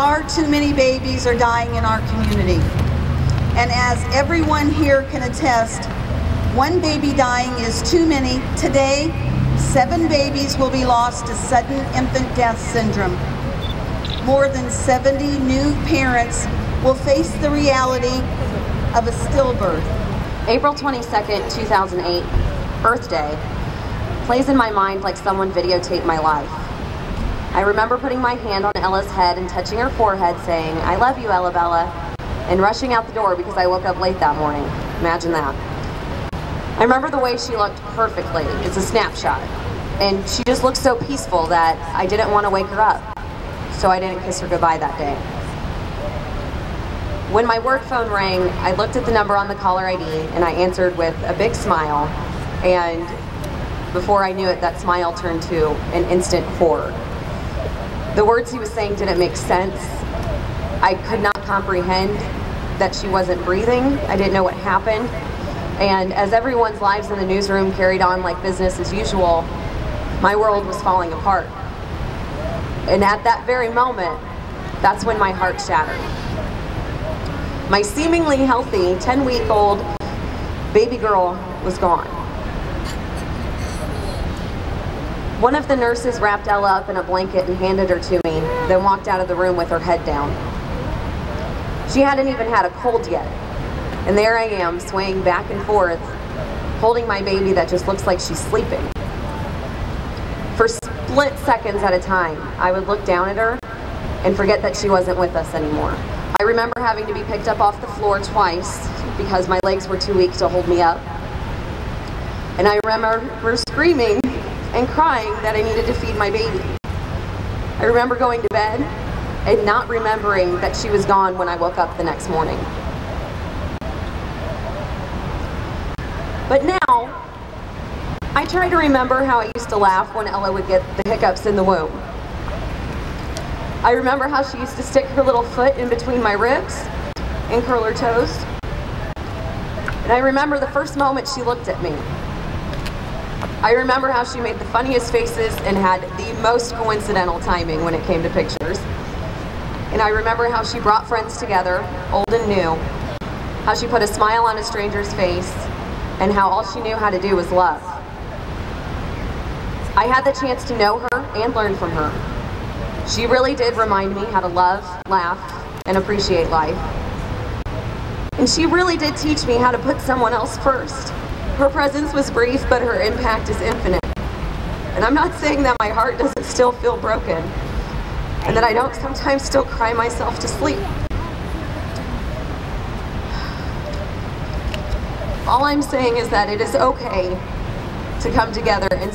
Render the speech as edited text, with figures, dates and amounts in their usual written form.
far too many babies are dying in our community. And as everyone here can attest, one baby dying is too many. Today, 7 babies will be lost to sudden infant death syndrome. More than 70 new parents will face the reality of a stillbirth. April 22nd, 2008, Earth Day, plays in my mind like someone videotaped my life. I remember putting my hand on Ella's head and touching her forehead, saying, "I love you, Ella Bella," and rushing out the door because I woke up late that morning. Imagine that. I remember the way she looked perfectly. It's a snapshot. And she just looked so peaceful that I didn't want to wake her up. So I didn't kiss her goodbye that day. When my work phone rang, I looked at the number on the caller ID and I answered with a big smile. And before I knew it, that smile turned to an instant horror. The words he was saying didn't make sense. I could not comprehend that she wasn't breathing. I didn't know what happened. And as everyone's lives in the newsroom carried on like business as usual, my world was falling apart. And at that very moment, that's when my heart shattered. My seemingly healthy 10-week-old baby girl was gone. One of the nurses wrapped Ella up in a blanket and handed her to me, then walked out of the room with her head down. She hadn't even had a cold yet. And there I am, swaying back and forth, holding my baby that just looks like she's sleeping. For split seconds at a time, I would look down at her and forget that she wasn't with us anymore. I remember having to be picked up off the floor twice because my legs were too weak to hold me up. And I remember screaming and crying that I needed to feed my baby. I remember going to bed and not remembering that she was gone when I woke up the next morning. But now, I try to remember how I used to laugh when Ella would get the hiccups in the womb. I remember how she used to stick her little foot in between my ribs and curl her toes. And I remember the first moment she looked at me. I remember how she made the funniest faces and had the most coincidental timing when it came to pictures. And I remember how she brought friends together, old and new, how she put a smile on a stranger's face, and how all she knew how to do was love. I had the chance to know her and learn from her. She really did remind me how to love, laugh, and appreciate life. And she really did teach me how to put someone else first. Her presence was brief, but her impact is infinite. And I'm not saying that my heart doesn't still feel broken, and that I don't sometimes still cry myself to sleep. All I'm saying is that it is okay to come together and